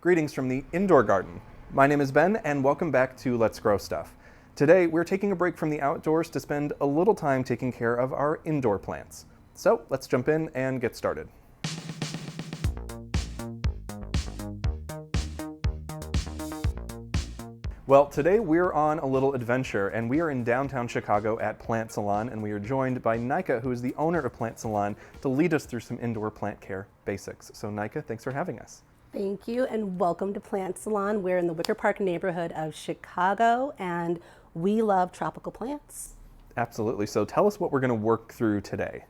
Greetings from the indoor garden. My name is Ben, and welcome back to Let's Grow Stuff. Today, we're taking a break from the outdoors to spend a little time taking care of our indoor plants. So let's jump in and get started. Well, today we're on a little adventure, and we are in downtown Chicago at Plant Salon, and we are joined by Nika, who is the owner of Plant Salon, to lead us through some indoor plant care basics. So Nika, thanks for having us. Thank you, and welcome to Plant Salon. We're in the Wicker Park neighborhood of Chicago, and we love tropical plants. Absolutely. So tell us what we're going to work through today.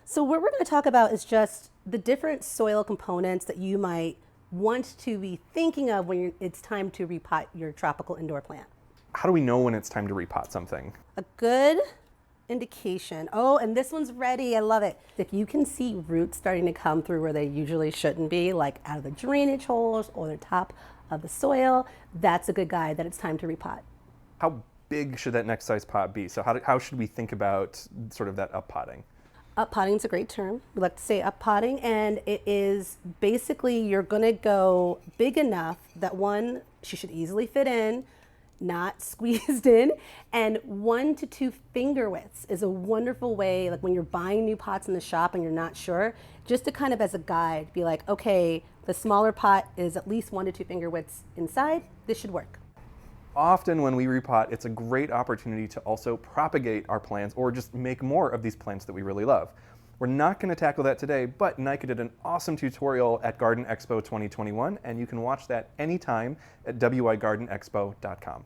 So what we're going to talk about is just the different soil components that you might want to be thinking of when it's time to repot your tropical indoor plant. How do we know when it's time to repot something? A good indication. Oh, and this one's ready. I love it. If you can see roots starting to come through where they usually shouldn't be, like out of the drainage holes or the top of the soil, that's a good guide that it's time to repot. How big should that next size pot be? So how should we think about sort of that up potting? Up potting is a great term. We like to say up potting, and it is basically you're going to go big enough that one, she should easily fit in, not squeezed in, and 1 to 2 finger widths is a wonderful way, like when you're buying new pots in the shop and you're not sure, just to kind of as a guide, be like, okay, the smaller pot is at least 1 to 2 finger widths inside, this should work. Often when we repot, it's a great opportunity to also propagate our plants or just make more of these plants that we really love. We're not going to tackle that today, but Nika did an awesome tutorial at Garden Expo 2021, and you can watch that anytime at wigardenexpo.com.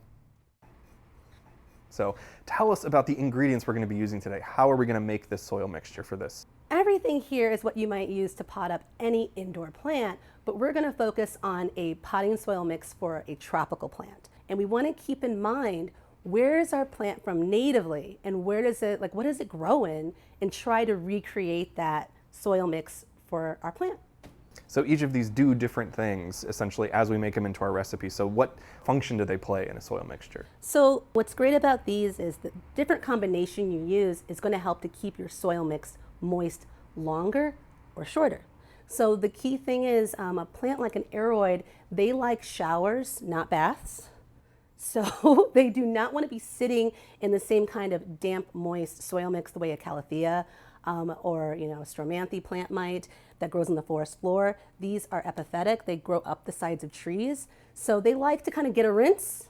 So tell us about the ingredients we're going to be using today. How are we going to make this soil mixture for this? Everything here is what you might use to pot up any indoor plant, but we're going to focus on a potting soil mix for a tropical plant. And we want to keep in mind, where is our plant from natively, and where does it, like, what does it grow in, and try to recreate that soil mix for our plant. So each of these do different things, essentially, as we make them into our recipe. So what function do they play in a soil mixture? So what's great about these is the different combination you use is going to help to keep your soil mix moist longer or shorter. So the key thing is a plant like an aroid, they like showers, not baths. So they do not want to be sitting in the same kind of damp, moist soil mix the way a calathea or a stromanthe plant might that grows on the forest floor. These are epiphytic. They grow up the sides of trees. So they like to kind of get a rinse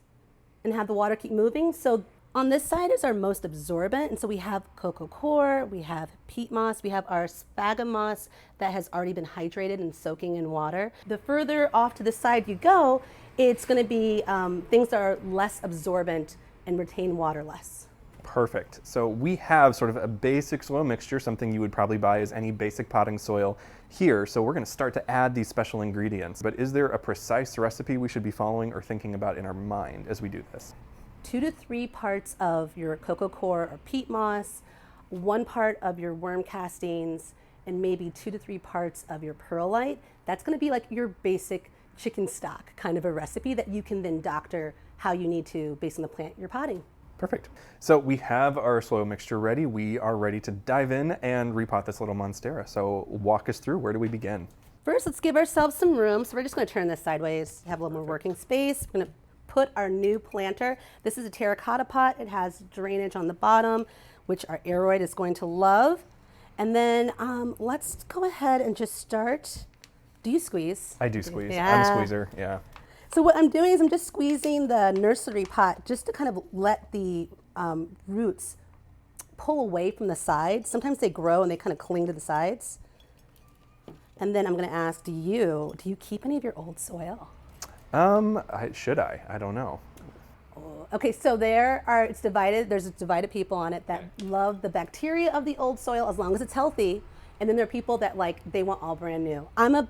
and have the water keep moving. So on this side is our most absorbent. And so we have coco coir, we have peat moss, we have our sphagnum moss that has already been hydrated and soaking in water. The further off to the side you go, it's going to be things that are less absorbent and retain water less. Perfect. So we have sort of a basic soil mixture, something you would probably buy as any basic potting soil here. So we're going to start to add these special ingredients. But is there a precise recipe we should be following or thinking about in our mind as we do this? 2 to 3 parts of your coco coir or peat moss, 1 part of your worm castings, and maybe 2 to 3 parts of your perlite. That's going to be like your basic chicken stock kind of a recipe that you can then doctor how you need to based on the plant you're potting. Perfect. So we have our soil mixture ready. We are ready to dive in and repot this little monstera. So walk us through. Where do we begin? First, let's give ourselves some room. So we're just going to turn this sideways, have a little more working space. We're going to put our new planter. This is a terracotta pot. It has drainage on the bottom, which our aroid is going to love. And then let's go ahead and just start. Do you squeeze? I do squeeze. Yeah. I'm a squeezer, yeah. So what I'm doing is I'm just squeezing the nursery pot just to kind of let the roots pull away from the sides. Sometimes they grow and they kind of cling to the sides. And then I'm going to ask, do you keep any of your old soil? Should I? I don't know. Okay, so it's divided. There's divided people on it that love the bacteria of the old soil as long as it's healthy. And then there are people that they want all brand new. I'm a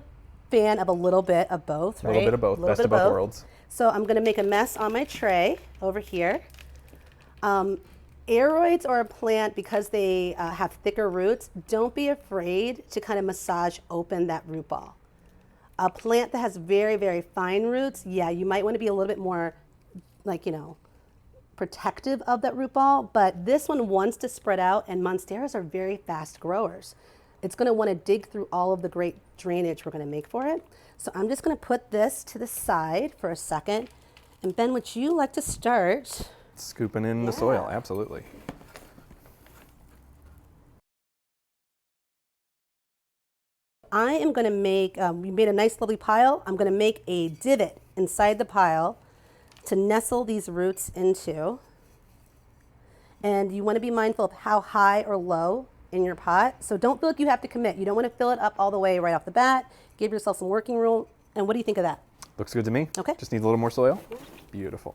fan of a little bit of both, right? A little bit of both, best of both worlds. So I'm going to make a mess on my tray over here. Aroids are a plant because they have thicker roots. Don't be afraid to kind of massage open that root ball. A plant that has very, very fine roots, yeah, you might want to be a little bit more protective of that root ball, but this one wants to spread out, and monsteras are very fast growers. it's going to want to dig through all of the great drainage we're going to make for it. So I'm just going to put this to the side for a second. And Ben, would you like to start? Scooping in the soil, absolutely. I am going to make, we made a nice lovely pile. I'm going to make a divot inside the pile to nestle these roots into. And you want to be mindful of how high or low in your pot. So don't feel like you have to commit. You don't want to fill it up all the way right off the bat. Give yourself some working room. And what do you think of that? Looks good to me. Okay. Just needs a little more soil. Beautiful.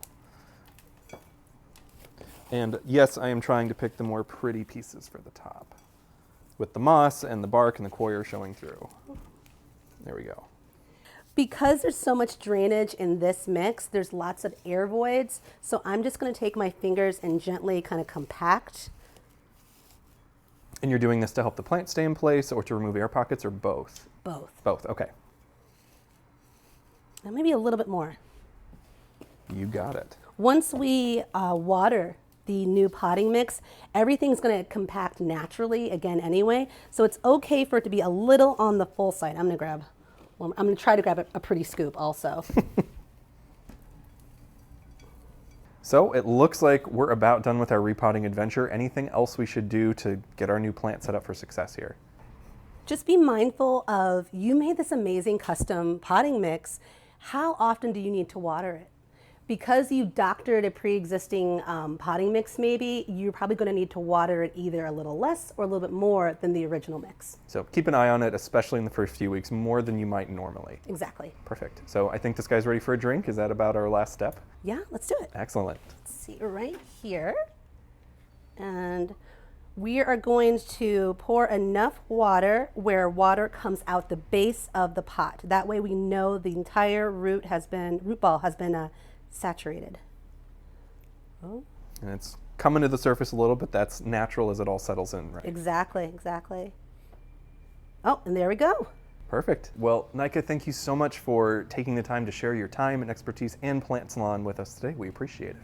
And yes, I am trying to pick the more pretty pieces for the top, with the moss and the bark and the coir showing through. There we go. Because there's so much drainage in this mix, there's lots of air voids. So I'm just going to take my fingers and gently kind of compact. And you're doing this to help the plant stay in place or to remove air pockets, or both? Both. Both, okay. And maybe a little bit more. You got it. Once we water the new potting mix, everything's going to compact naturally again anyway. So it's okay for it to be a little on the full side. I'm going to try to grab a pretty scoop also. So it looks like we're about done with our repotting adventure. Anything else we should do to get our new plant set up for success here? Just be mindful of, you made this amazing custom potting mix. How often do you need to water it? Because you doctored a pre-existing potting mix maybe, you're probably going to need to water it either a little less or a little bit more than the original mix. So keep an eye on it, especially in the first few weeks, more than you might normally. Exactly. Perfect. So I think this guy's ready for a drink. Is that about our last step? Yeah, let's do it. Excellent. Let's see, right here. And we are going to pour enough water where water comes out the base of the pot. That way we know the entire root ball has been saturated. Oh. And it's coming to the surface a little, but that's natural as it all settles in, right? Exactly, exactly. Oh, and there we go. Perfect. Well, Nika, thank you so much for taking the time to share your time and expertise in Plant Salon with us today. We appreciate it.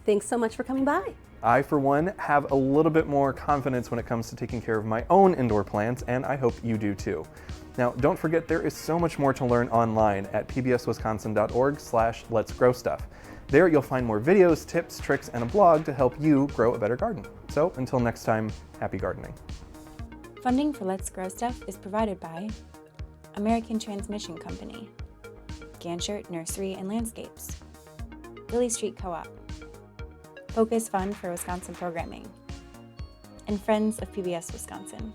Thanks so much for coming by. I, for one, have a little bit more confidence when it comes to taking care of my own indoor plants, and I hope you do too. Now, don't forget, there is so much more to learn online at pbswisconsin.org/letsgrowstuff. There you'll find more videos, tips, tricks, and a blog to help you grow a better garden. So until next time, happy gardening. Funding for Let's Grow Stuff is provided by American Transmission Company, Ganchert Nursery and Landscapes, Lily Street Co-op, Focus Fund for Wisconsin Programming, and Friends of PBS Wisconsin.